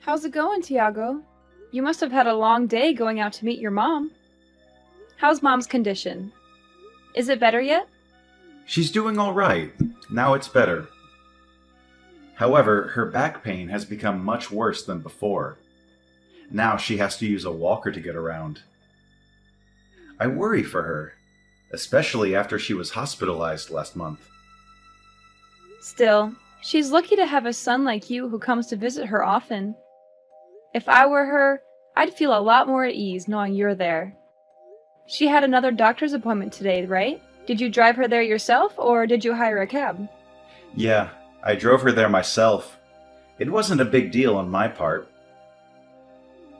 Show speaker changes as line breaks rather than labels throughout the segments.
How's it going, Tiago? You must have had a long day going out to meet your mom. How's Mom's condition? Is it better yet?
She's doing all right. Now it's better. However, her back pain has become much worse than before. Now she has to use a walker to get around. I worry for her, especially after she was hospitalized last month.
Still, she's lucky to have a son like you who comes to visit her often. If I were her, I'd feel a lot more at ease knowing you're there. She had another doctor's appointment today, right? Did you drive her there yourself, or did you hire a cab?
Yeah, I drove her there myself. It wasn't a big deal on my part.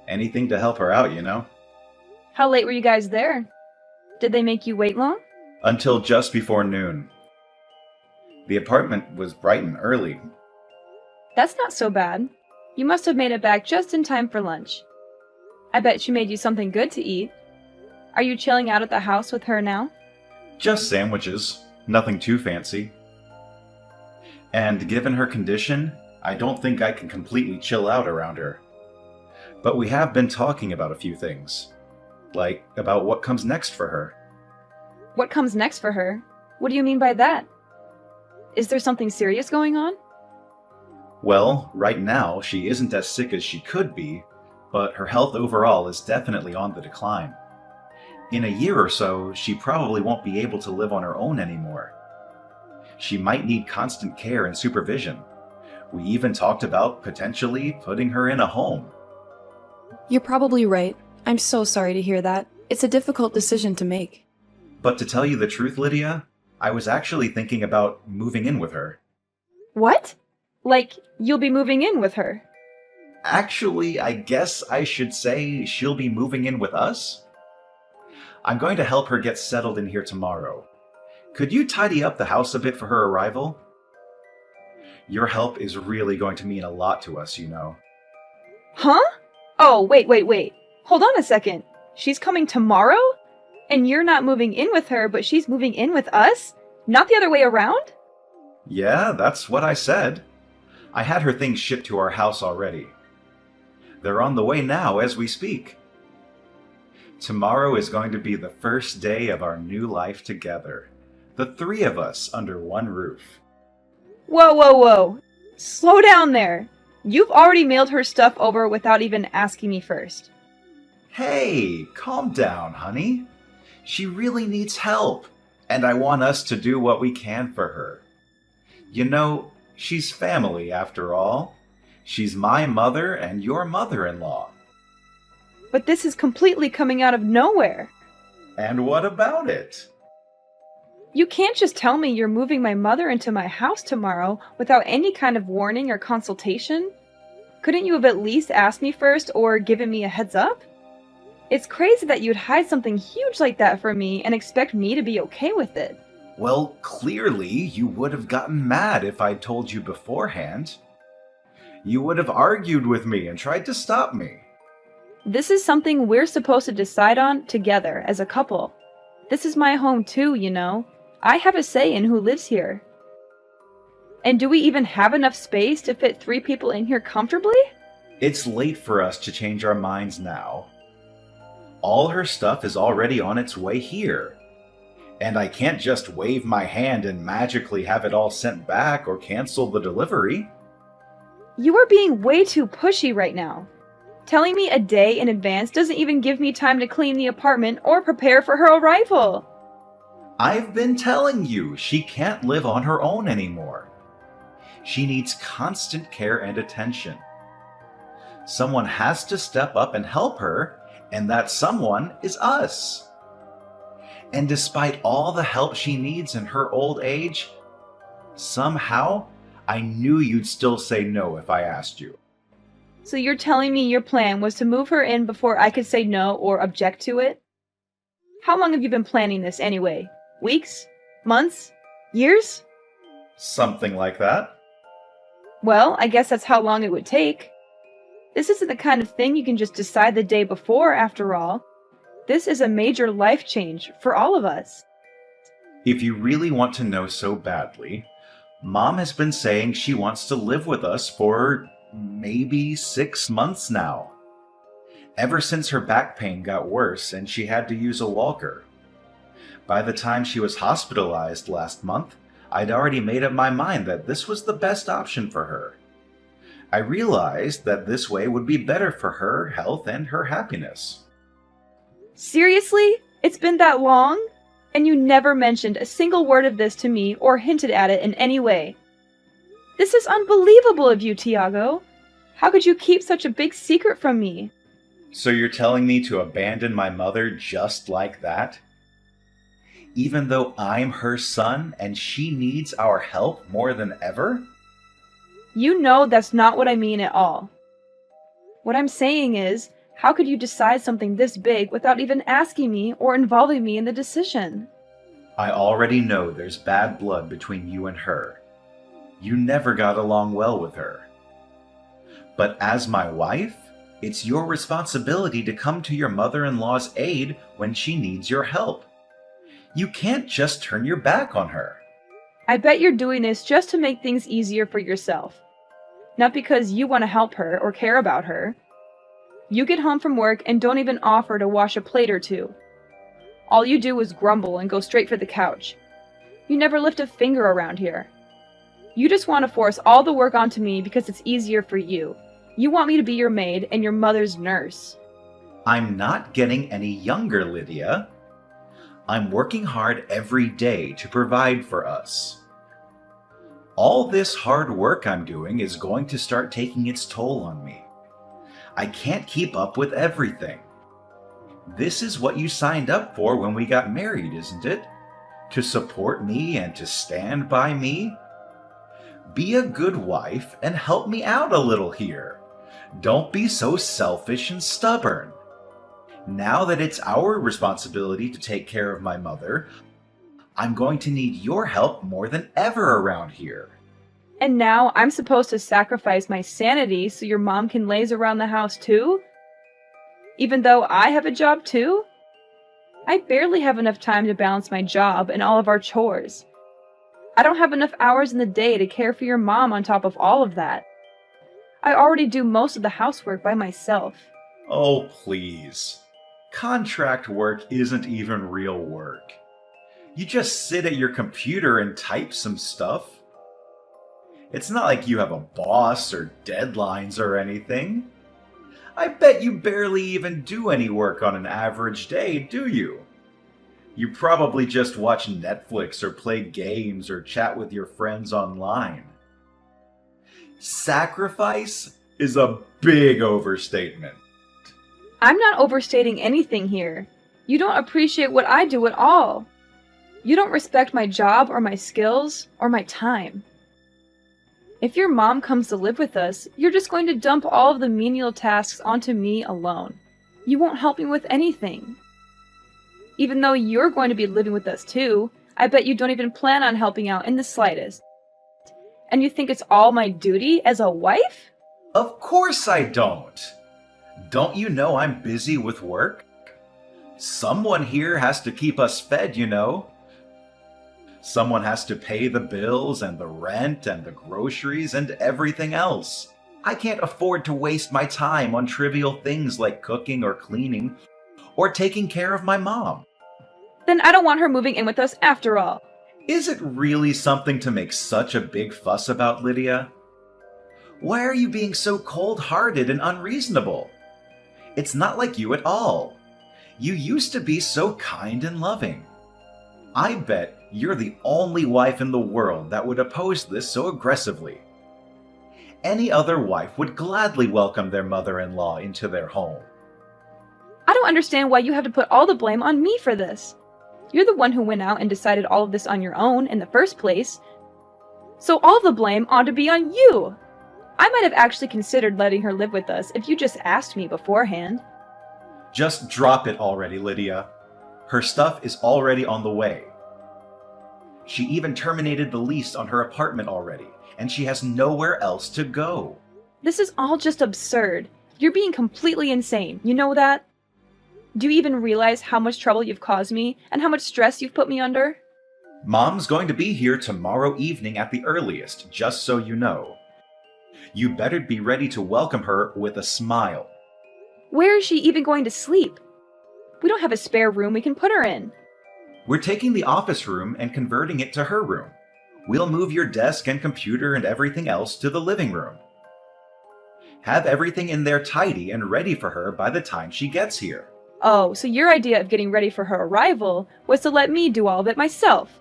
Anything to help her out, you know?
How late were you guys there? Did they make you wait long?
Until just before noon. The apartment was bright and early.
That's not so bad. You must have made it back just in time for lunch. I bet she made you something good to eat. Are you chilling out at the house with her now?
Just sandwiches. Nothing too fancy. And given her condition, I don't think I can completely chill out around her. But we have been talking about a few things. Like about what comes next for her.
What comes next for her? What do you mean by that? Is there something serious going on?
Well, right now, she isn't as sick as she could be, but her health overall is definitely on the decline. In a year or so, she probably won't be able to live on her own anymore. She might need constant care and supervision. We even talked about potentially putting her in a home.
You're probably right. I'm so sorry to hear that. It's a difficult decision to make.
But to tell you the truth, Lydia, I was actually thinking about moving in with her.
What? Like, you'll be moving in with her?
Actually, I guess I should say she'll be moving in with us. I'm going to help her get settled in here tomorrow. Could you tidy up the house a bit for her arrival? Your help is really going to mean a lot to us, you know.
Huh? Oh, wait. Hold on a second. She's coming tomorrow? And you're not moving in with her, but she's moving in with us? Not the other way around?
Yeah, that's what I said. I had her things shipped to our house already. They're on the way now as we speak. Tomorrow is going to be the first day of our new life together. The three of us under one roof.
Whoa. Slow down there. You've already mailed her stuff over without even asking me first.
Hey, calm down, honey. She really needs help, and I want us to do what we can for her. You know, she's family after all. She's my mother and your mother-in-law.
But this is completely coming out of nowhere.
And what about it?
You can't just tell me you're moving my mother into my house tomorrow without any kind of warning or consultation. Couldn't you have at least asked me first or given me a heads up? It's crazy that you'd hide something huge like that from me and expect me to be okay with it.
Well, clearly you would have gotten mad if I'd told you beforehand. You would have argued with me and tried to stop me.
This is something we're supposed to decide on together as a couple. This is my home too, you know. I have a say in who lives here. And do we even have enough space to fit 3 people in here comfortably?
It's late for us to change our minds now. All her stuff is already on its way here. And I can't just wave my hand and magically have it all sent back or cancel the delivery.
You are being way too pushy right now. Telling me a day in advance doesn't even give me time to clean the apartment or prepare for her arrival.
I've been telling you, she can't live on her own anymore. She needs constant care and attention. Someone has to step up and help her, and that someone is us. And despite all the help she needs in her old age, somehow I knew you'd still say no if I asked you.
So you're telling me your plan was to move her in before I could say no or object to it? How long have you been planning this anyway? Weeks? Months? Years?
Something like that.
Well, I guess that's how long it would take. This isn't the kind of thing you can just decide the day before, after all. This is a major life change for all of us.
If you really want to know so badly, Mom has been saying she wants to live with us for, maybe 6 months now. Ever since her back pain got worse and she had to use a walker. By the time she was hospitalized last month, I'd already made up my mind that this was the best option for her. I realized that this way would be better for her health and her happiness.
Seriously? It's been that long? And you never mentioned a single word of this to me or hinted at it in any way. This is unbelievable of you, Tiago. How could you keep such a big secret from me?
So you're telling me to abandon my mother just like that? Even though I'm her son and she needs our help more than ever?
You know that's not what I mean at all. What I'm saying is, how could you decide something this big without even asking me or involving me in the decision?
I already know there's bad blood between you and her. You never got along well with her. But as my wife, it's your responsibility to come to your mother-in-law's aid when she needs your help. You can't just turn your back on her.
I bet you're doing this just to make things easier for yourself. Not because you want to help her or care about her. You get home from work and don't even offer to wash a plate or two. All you do is grumble and go straight for the couch. You never lift a finger around here. You just want to force all the work onto me because it's easier for you. You want me to be your maid and your mother's nurse.
I'm not getting any younger, Lydia. I'm working hard every day to provide for us. All this hard work I'm doing is going to start taking its toll on me. I can't keep up with everything. This is what you signed up for when we got married, isn't it? To support me and to stand by me? Be a good wife and help me out a little here. Don't be so selfish and stubborn. Now that it's our responsibility to take care of my mother, I'm going to need your help more than ever around here.
And now I'm supposed to sacrifice my sanity so your mom can laze around the house too? Even though I have a job too? I barely have enough time to balance my job and all of our chores. I don't have enough hours in the day to care for your mom on top of all of that. I already do most of the housework by myself.
Oh, please. Contract work isn't even real work. You just sit at your computer and type some stuff. It's not like you have a boss or deadlines or anything. I bet you barely even do any work on an average day, do you? You probably just watch Netflix or play games or chat with your friends online. Sacrifice is a big overstatement.
I'm not overstating anything here. You don't appreciate what I do at all. You don't respect my job or my skills or my time. If your mom comes to live with us, you're just going to dump all of the menial tasks onto me alone. You won't help me with anything. Even though you're going to be living with us too, I bet you don't even plan on helping out in the slightest. And you think it's all my duty as a wife?
Of course I don't. Don't you know I'm busy with work? Someone here has to keep us fed, you know. Someone has to pay the bills and the rent and the groceries and everything else. I can't afford to waste my time on trivial things like cooking or cleaning or taking care of my mom.
Then I don't want her moving in with us after all.
Is it really something to make such a big fuss about, Lydia? Why are you being so cold-hearted and unreasonable? It's not like you at all. You used to be so kind and loving. I bet you're the only wife in the world that would oppose this so aggressively. Any other wife would gladly welcome their mother-in-law into their home.
I don't understand why you have to put all the blame on me for this. You're the one who went out and decided all of this on your own in the first place. So all the blame ought to be on you. I might have actually considered letting her live with us if you just asked me beforehand.
Just drop it already, Lydia. Her stuff is already on the way. She even terminated the lease on her apartment already, and she has nowhere else to go.
This is all just absurd. You're being completely insane, you know that? Do you even realize how much trouble you've caused me, and how much stress you've put me under?
Mom's going to be here tomorrow evening at the earliest, just so you know. You better be ready to welcome her with a smile.
Where is she even going to sleep? We don't have a spare room we can put her in.
We're taking the office room and converting it to her room. We'll move your desk and computer and everything else to the living room. Have everything in there tidy and ready for her by the time she gets here.
Oh, so your idea of getting ready for her arrival was to let me do all of it myself.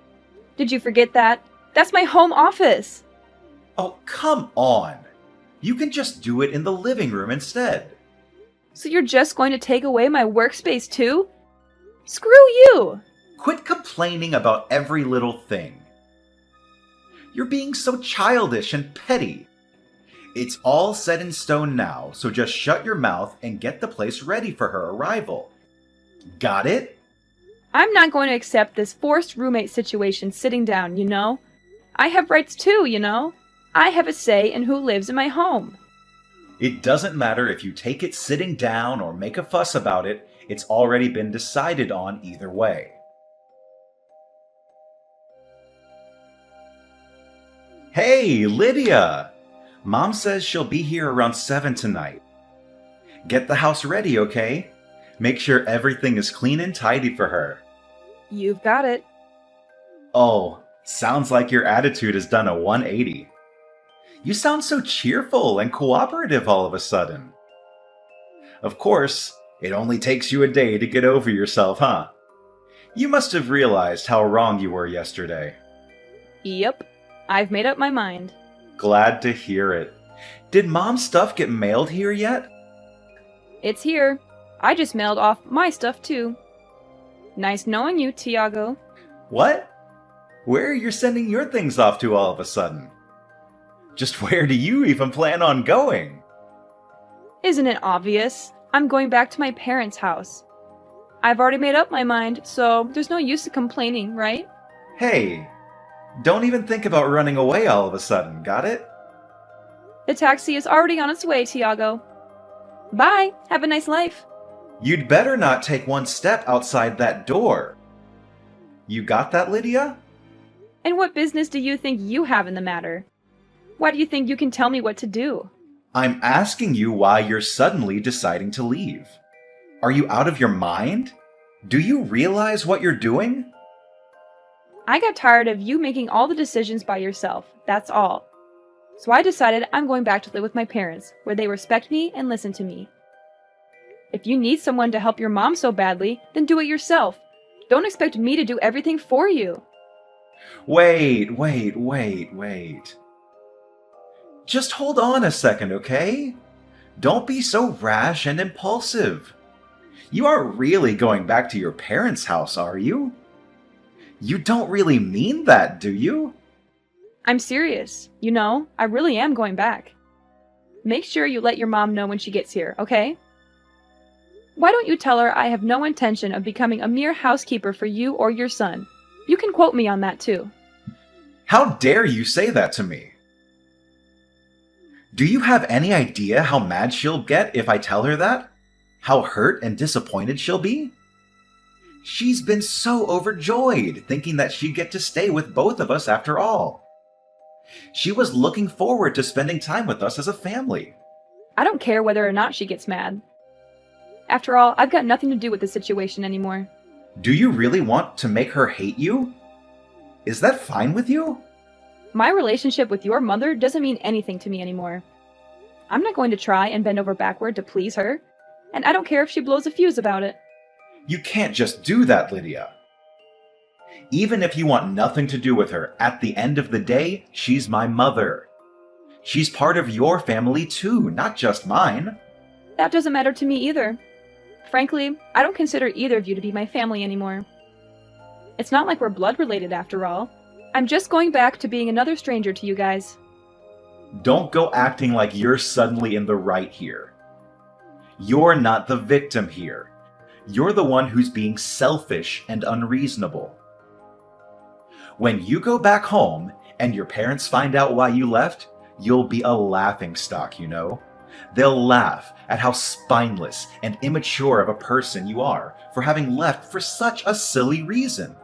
Did you forget that? That's my home office.
Oh, come on. You can just do it in the living room instead.
So you're just going to take away my workspace too? Screw you!
Quit complaining about every little thing. You're being so childish and petty. It's all set in stone now, so just shut your mouth and get the place ready for her arrival. Got it?
I'm not going to accept this forced roommate situation sitting down, you know? I have rights too, you know? I have a say in who lives in my home.
It doesn't matter if you take it sitting down or make a fuss about it, it's already been decided on either way. Hey, Lydia! Mom says she'll be here around 7 tonight. Get the house ready, okay? Make sure everything is clean and tidy for her.
You've got it.
Oh, sounds like your attitude has done a 180. You sound so cheerful and cooperative all of a sudden. Of course, it only takes you a day to get over yourself, huh? You must have realized how wrong you were yesterday.
Yep, I've made up my mind.
Glad to hear it. Did Mom's stuff get mailed here yet?
It's here. I just mailed off my stuff too. Nice knowing you, Tiago.
What? Where are you sending your things off to all of a sudden? Just where do you even plan on going?
Isn't it obvious? I'm going back to my parents' house. I've already made up my mind, so there's no use in complaining, right?
Hey, don't even think about running away all of a sudden, got it?
The taxi is already on its way, Tiago. Bye. Have a nice life.
You'd better not take one step outside that door. You got that, Lydia?
And what business do you think you have in the matter? Why do you think you can tell me what to do?
I'm asking you why you're suddenly deciding to leave. Are you out of your mind? Do you realize what you're doing?
I got tired of you making all the decisions by yourself, that's all. So I decided I'm going back to live with my parents, where they respect me and listen to me. If you need someone to help your mom so badly, then do it yourself. Don't expect me to do everything for you.
Wait. Just hold on a second, okay? Don't be so rash and impulsive. You aren't really going back to your parents' house, are you? You don't really mean that, do you?
I'm serious. You know, I really am going back. Make sure you let your mom know when she gets here, okay? Why don't you tell her I have no intention of becoming a mere housekeeper for you or your son? You can quote me on that too.
How dare you say that to me? Do you have any idea how mad she'll get if I tell her that? How hurt and disappointed she'll be? She's been so overjoyed, thinking that she'd get to stay with both of us after all. She was looking forward to spending time with us as a family.
I don't care whether or not she gets mad. After all, I've got nothing to do with the situation anymore.
Do you really want to make her hate you? Is that fine with you?
My relationship with your mother doesn't mean anything to me anymore. I'm not going to try and bend over backward to please her, and I don't care if she blows a fuse about it.
You can't just do that, Lydia. Even if you want nothing to do with her, at the end of the day, she's my mother. She's part of your family too, not just mine.
That doesn't matter to me either. Frankly, I don't consider either of you to be my family anymore. It's not like we're blood related after all. I'm just going back to being another stranger to you guys.
Don't go acting like you're suddenly in the right here. You're not the victim here. You're the one who's being selfish and unreasonable. When you go back home and your parents find out why you left, you'll be a laughingstock, you know? They'll laugh at how spineless and immature of a person you are for having left for such a silly reason.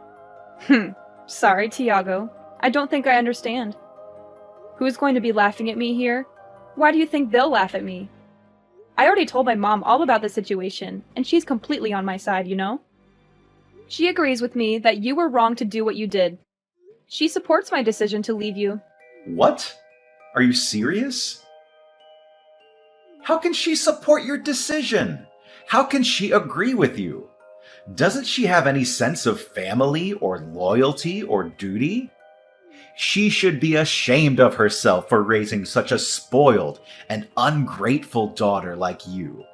Sorry, Tiago. I don't think I understand. Who's going to be laughing at me here? Why do you think they'll laugh at me? I already told my mom all about the situation, and she's completely on my side, you know? She agrees with me that you were wrong to do what you did. She supports my decision to leave you.
What? Are you serious? How can she support your decision? How can she agree with you? Doesn't she have any sense of family or loyalty or duty? She should be ashamed of herself for raising such a spoiled and ungrateful daughter like you.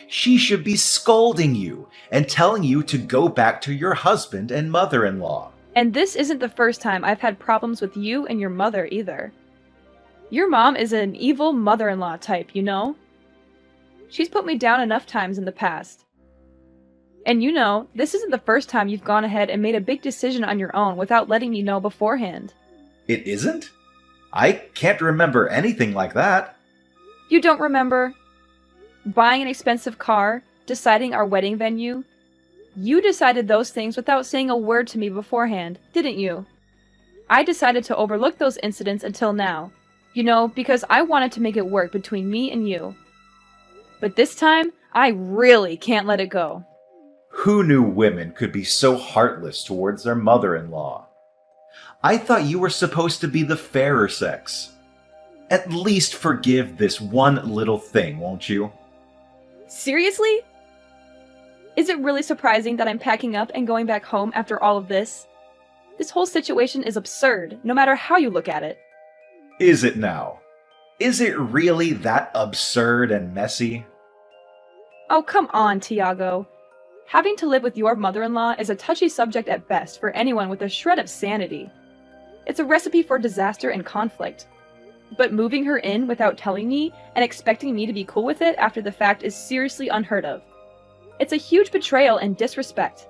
She should be scolding you and telling you to go back to your husband and mother-in-law.
And this isn't the first time I've had problems with you and your mother either. Your mom is an evil mother-in-law type, you know? She's put me down enough times in the past. And you know, this isn't the first time you've gone ahead and made a big decision on your own without letting me know beforehand.
It isn't? I can't remember anything like that.
You don't remember? Buying an expensive car, deciding our wedding venue? You decided those things without saying a word to me beforehand, didn't you? I decided to overlook those incidents until now. You know, because I wanted to make it work between me and you. But this time, I really can't let it go.
Who knew women could be so heartless towards their mother-in-law? I thought you were supposed to be the fairer sex. At least forgive this one little thing, won't you?
Seriously? Is it really surprising that I'm packing up and going back home after all of this? This whole situation is absurd, no matter how you look at it.
Is it now? Is it really that absurd and messy?
Oh, come on, Tiago. Having to live with your mother-in-law is a touchy subject at best for anyone with a shred of sanity. It's a recipe for disaster and conflict. But moving her in without telling me and expecting me to be cool with it after the fact is seriously unheard of. It's a huge betrayal and disrespect.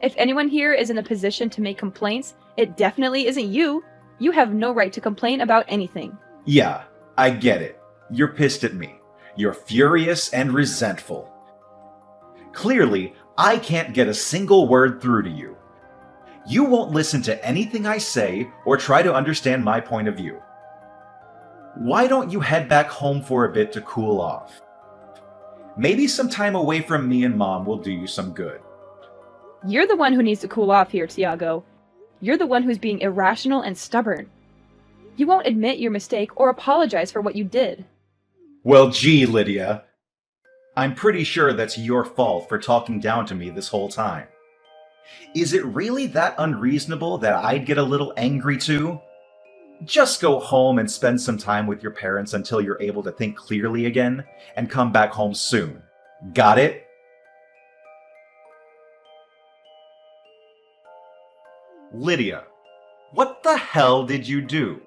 If anyone here is in a position to make complaints, it definitely isn't you. You have no right to complain about anything.
Yeah, I get it. You're pissed at me. You're furious and resentful. Clearly, I can't get a single word through to you. You won't listen to anything I say or try to understand my point of view. Why don't you head back home for a bit to cool off? Maybe some time away from me and Mom will do you some good.
You're the one who needs to cool off here, Tiago. You're the one who's being irrational and stubborn. You won't admit your mistake or apologize for what you did.
Well, gee, Lydia. I'm pretty sure that's your fault for talking down to me this whole time. Is it really that unreasonable that I'd get a little angry too? Just go home and spend some time with your parents until you're able to think clearly again, and come back home soon. Got it? Lydia, what the hell did you do?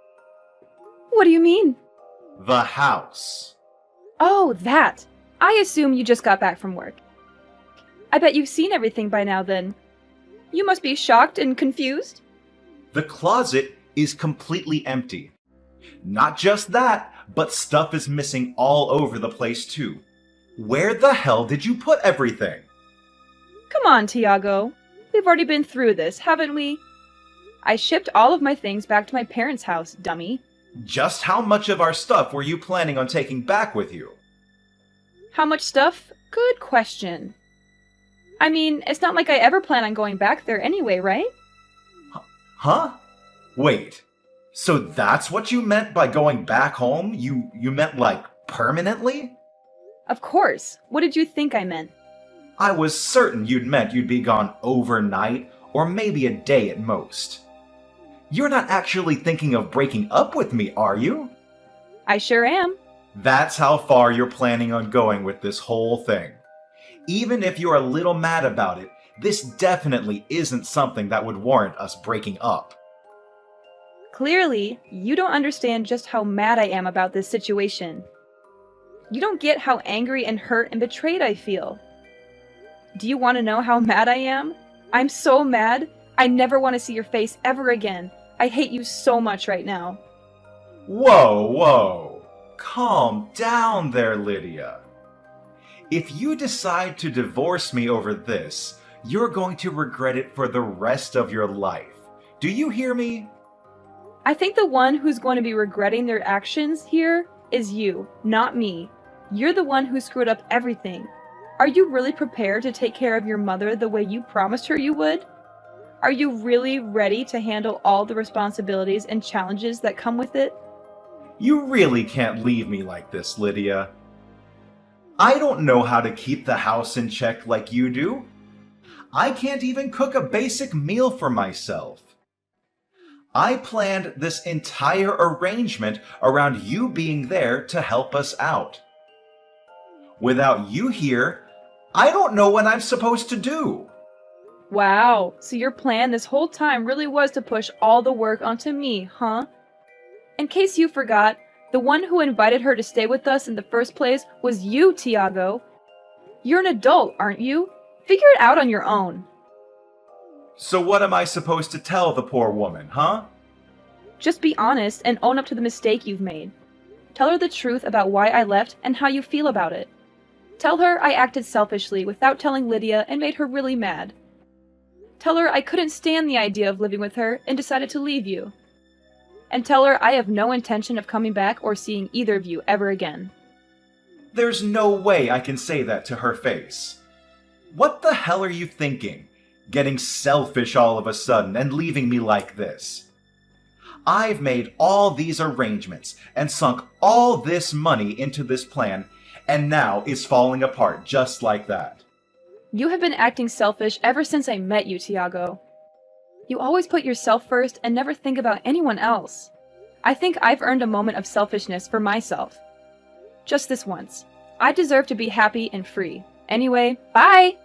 What do you mean?
The house.
Oh, that. I assume you just got back from work. I bet you've seen everything by now then. You must be shocked and confused.
The closet is completely empty. Not just that, but stuff is missing all over the place too. Where the hell did you put everything?
Come on, Tiago. We've already been through this, haven't we? I shipped all of my things back to my parents' house, dummy.
Just how much of our stuff were you planning on taking back with you?
How much stuff? Good question. I mean, it's not like I ever plan on going back there anyway, right?
Huh? Wait. So that's what you meant by going back home? You meant like permanently?
Of course. What did you think I meant?
I was certain you'd meant you'd be gone overnight or maybe a day at most. You're not actually thinking of breaking up with me, are you?
I sure am.
That's how far you're planning on going with this whole thing. Even if you're a little mad about it, this definitely isn't something that would warrant us breaking up.
Clearly, you don't understand just how mad I am about this situation. You don't get how angry and hurt and betrayed I feel. Do you want to know how mad I am? I'm so mad. I never want to see your face ever again. I hate you so much right now.
Whoa. Calm down there, Lydia. If you decide to divorce me over this, you're going to regret it for the rest of your life. Do you hear me?
I think the one who's going to be regretting their actions here is you, not me. You're the one who screwed up everything. Are you really prepared to take care of your mother the way you promised her you would? Are you really ready to handle all the responsibilities and challenges that come with it?
You really can't leave me like this, Lydia. I don't know how to keep the house in check like you do. I can't even cook a basic meal for myself. I planned this entire arrangement around you being there to help us out. Without you here, I don't know what I'm supposed to do.
Wow, so your plan this whole time really was to push all the work onto me, huh? In case you forgot, the one who invited her to stay with us in the first place was you, Tiago. You're an adult, aren't you? Figure it out on your own.
So what am I supposed to tell the poor woman, huh?
Just be honest and own up to the mistake you've made. Tell her the truth about why I left and how you feel about it. Tell her I acted selfishly without telling Lydia and made her really mad. Tell her I couldn't stand the idea of living with her and decided to leave you. And tell her I have no intention of coming back or seeing either of you ever again.
There's no way I can say that to her face. What the hell are you thinking? Getting selfish all of a sudden and leaving me like this? I've made all these arrangements and sunk all this money into this plan, and now is falling apart just like that.
You have been acting selfish ever since I met you, Tiago. You always put yourself first and never think about anyone else. I think I've earned a moment of selfishness for myself. Just this once. I deserve to be happy and free. Anyway, bye!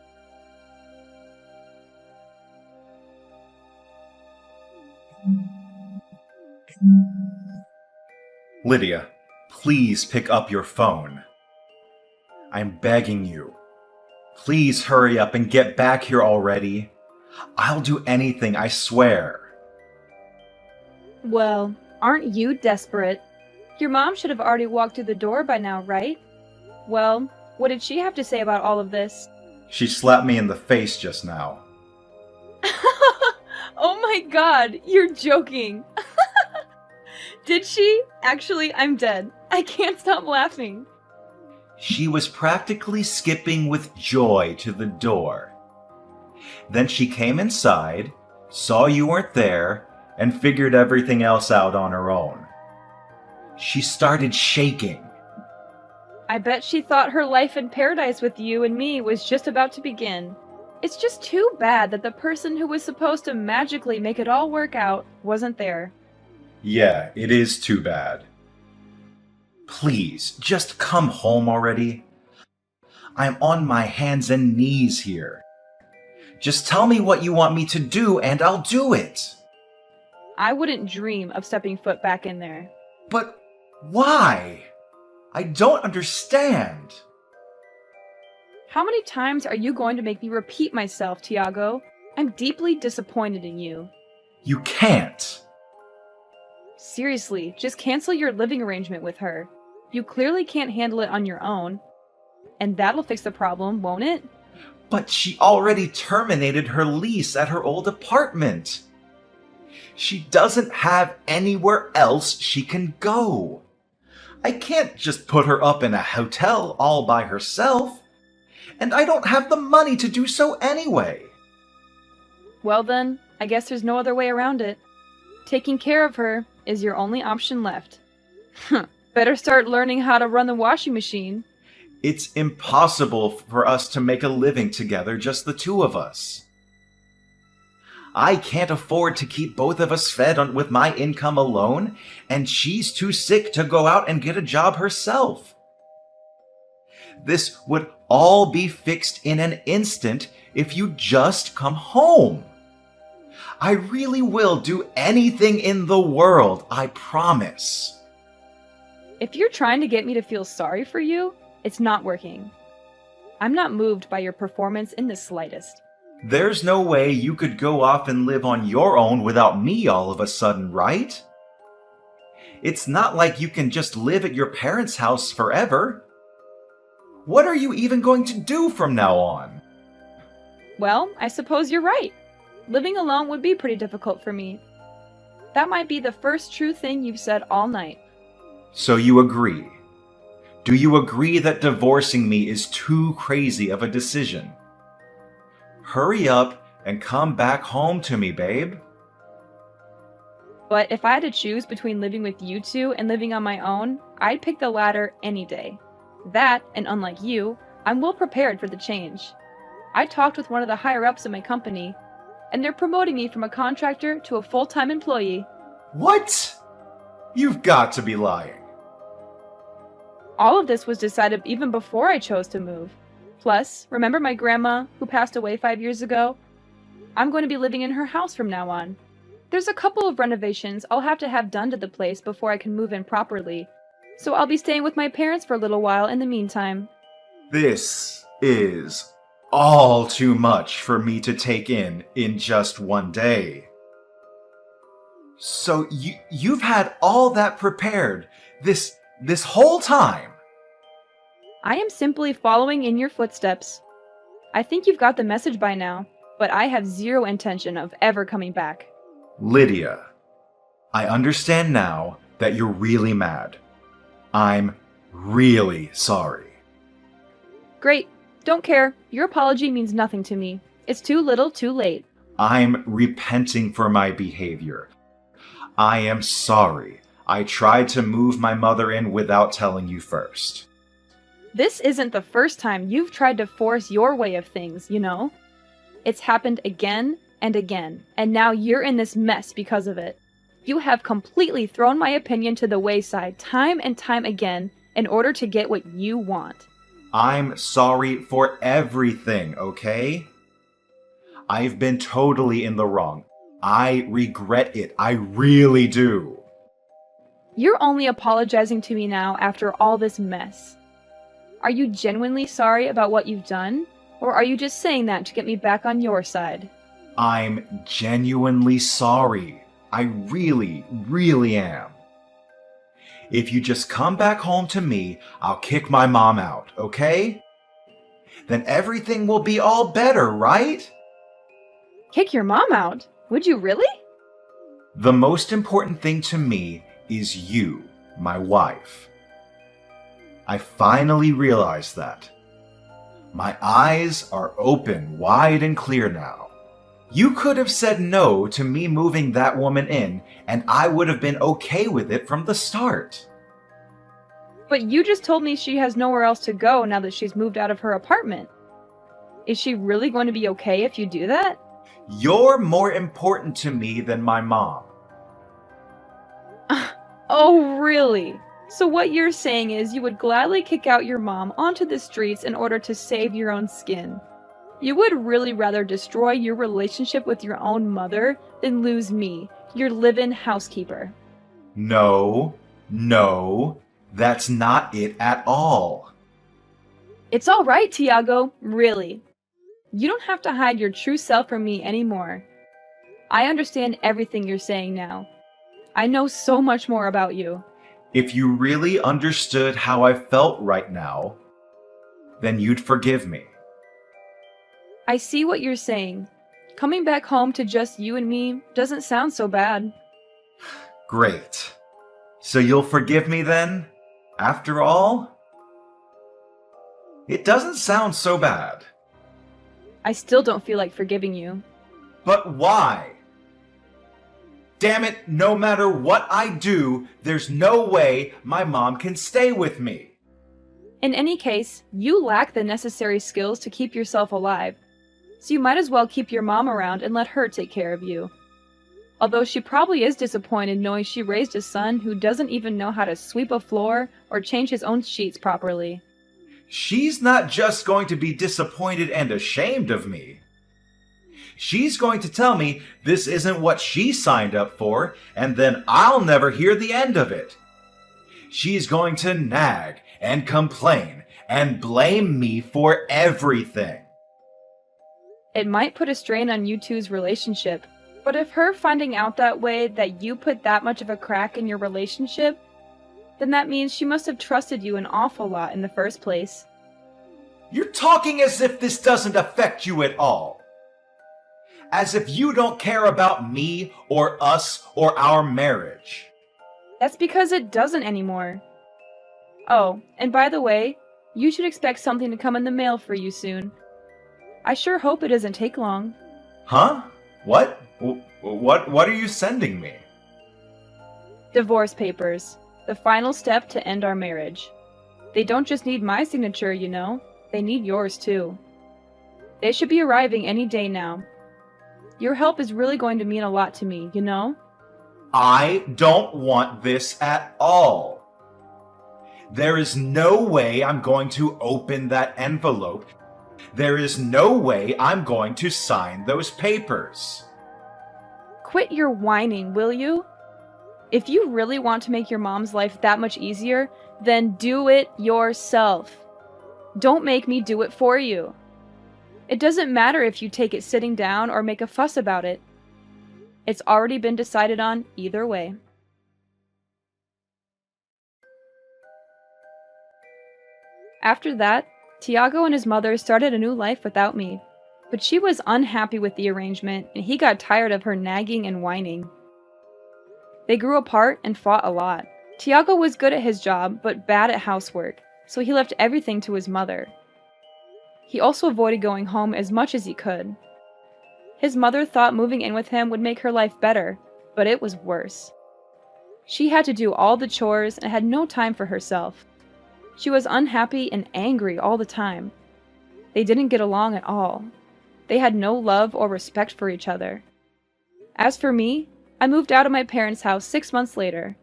Lydia, please pick up your phone. I'm begging you. Please hurry up and get back here already. I'll do anything, I swear.
Well, aren't you desperate? Your mom should have already walked through the door by now, right? Well, what did she have to say about all of this?
She slapped me in the face just now.
Oh my god, you're joking. Did she? Actually, I'm dead. I can't stop laughing.
She was practically skipping with joy to the door. Then she came inside, saw you weren't there, and figured everything else out on her own. She started shaking.
I bet she thought her life in paradise with you and me was just about to begin. It's just too bad that the person who was supposed to magically make it all work out wasn't there.
Yeah, it is too bad. Please, just come home already. I'm on my hands and knees here. Just tell me what you want me to do and I'll do it.
I wouldn't dream of stepping foot back in there.
But why? I don't understand.
How many times are you going to make me repeat myself, Tiago? I'm deeply disappointed in you.
You can't.
Seriously, just cancel your living arrangement with her. You clearly can't handle it on your own. And that'll fix the problem, won't it?
But she already terminated her lease at her old apartment. She doesn't have anywhere else she can go. I can't just put her up in a hotel all by herself. And I don't have the money to do so anyway.
Well then, I guess there's no other way around it. Taking care of her is your only option left. Better start learning how to run the washing machine.
It's impossible for us to make a living together, just the two of us. I can't afford to keep both of us fed with my income alone, and she's too sick to go out and get a job herself. This would all be fixed in an instant if you just come home. I really will do anything in the world, I promise.
If you're trying to get me to feel sorry for you, it's not working. I'm not moved by your performance in the slightest.
There's no way you could go off and live on your own without me all of a sudden, right? It's not like you can just live at your parents' house forever. What are you even going to do from now on?
Well, I suppose you're right. Living alone would be pretty difficult for me. That might be the first true thing you've said all night.
So you agree? Do you agree that divorcing me is too crazy of a decision? Hurry up and come back home to me, babe.
But if I had to choose between living with you two and living on my own, I'd pick the latter any day. That, and unlike you, I'm well prepared for the change. I talked with one of the higher-ups in my company, and they're promoting me from a contractor to a full-time employee.
What? You've got to be lying.
All of this was decided even before I chose to move. Plus, remember my grandma, who passed away 5 years ago? I'm going to be living in her house from now on. There's a couple of renovations I'll have to have done to the place before I can move in properly, so I'll be staying with my parents for a little while in the meantime.
This is all too much for me to take in just one day. So you've had all that prepared this whole time?
I am simply following in your footsteps. I think you've got the message by now, but I have zero intention of ever coming back.
Lydia, I understand now that you're really mad. I'm really sorry.
Great. Don't care. Your apology means nothing to me. It's too little, too late.
I'm repenting for my behavior. I am sorry. I tried to move my mother in without telling you first.
This isn't the first time you've tried to force your way of things, you know? It's happened again and again, and now you're in this mess because of it. You have completely thrown my opinion to the wayside time and time again in order to get what you want.
I'm sorry for everything, okay? I've been totally in the wrong. I regret it. I really do.
You're only apologizing to me now after all this mess. Are you genuinely sorry about what you've done? Or are you just saying that to get me back on your side?
I'm genuinely sorry. I really, really am. If you just come back home to me, I'll kick my mom out, okay? Then everything will be all better, right?
Kick your mom out? Would you really?
The most important thing to me is you, my wife. I finally realized that. My eyes are open wide and clear now. You could have said no to me moving that woman in, and I would have been okay with it from the start.
But you just told me she has nowhere else to go now that she's moved out of her apartment. Is she really going to be okay if you do that?
You're more important to me than my mom.
Oh, really? So what you're saying is you would gladly kick out your mom onto the streets in order to save your own skin. You would really rather destroy your relationship with your own mother than lose me, your live-in housekeeper.
No, that's not it at all.
It's all right, Tiago, really. You don't have to hide your true self from me anymore. I understand everything you're saying now. I know so much more about you.
If you really understood how I felt right now, then you'd forgive me.
I see what you're saying. Coming back home to just you and me doesn't sound so bad.
Great. So you'll forgive me then? After all? It doesn't sound so bad.
I still don't feel like forgiving you.
But why? Damn it, no matter what I do, there's no way my mom can stay with me.
In any case, you lack the necessary skills to keep yourself alive, so you might as well keep your mom around and let her take care of you. Although she probably is disappointed knowing she raised a son who doesn't even know how to sweep a floor or change his own sheets properly.
She's not just going to be disappointed and ashamed of me. She's going to tell me this isn't what she signed up for, and then I'll never hear the end of it. She's going to nag and complain and blame me for everything.
It might put a strain on you two's relationship, but if her finding out that way that you put that much of a crack in your relationship, then that means she must have trusted you an awful lot in the first place.
You're talking as if this doesn't affect you at all. As if you don't care about me or us or our marriage.
That's because it doesn't anymore. Oh, and by the way, you should expect something to come in the mail for you soon. I sure hope it doesn't take long.
Huh? What? What are you sending me?
Divorce papers. The final step to end our marriage. They don't just need my signature, you know. They need yours too. They should be arriving any day now. Your help is really going to mean a lot to me, you know?
I don't want this at all. There is no way I'm going to open that envelope. There is no way I'm going to sign those papers.
Quit your whining, will you? If you really want to make your mom's life that much easier, then do it yourself. Don't make me do it for you. It doesn't matter if you take it sitting down or make a fuss about it. It's already been decided on either way. After that, Tiago and his mother started a new life without me, but she was unhappy with the arrangement and he got tired of her nagging and whining. They grew apart and fought a lot. Tiago was good at his job, but bad at housework, so he left everything to his mother. He also avoided going home as much as he could. His mother thought moving in with him would make her life better, but it was worse. She had to do all the chores and had no time for herself. She was unhappy and angry all the time. They didn't get along at all. They had no love or respect for each other. As for me, I moved out of my parents' house 6 months later.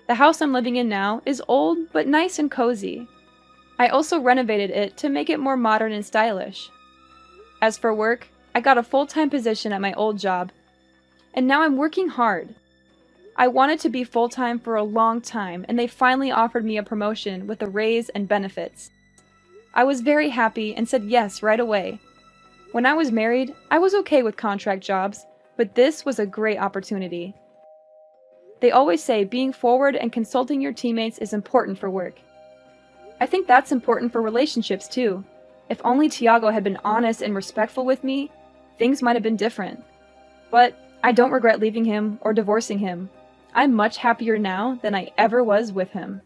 The house I'm living in now is old but nice and cozy. I also renovated it to make it more modern and stylish. As for work, I got a full-time position at my old job, and now I'm working hard. I wanted to be full-time for a long time, and they finally offered me a promotion with a raise and benefits. I was very happy and said yes right away. When I was married, I was okay with contract jobs, but this was a great opportunity. They always say being forward and consulting your teammates is important for work. I think that's important for relationships too. If only Tiago had been honest and respectful with me, things might have been different. But I don't regret leaving him or divorcing him. I'm much happier now than I ever was with him.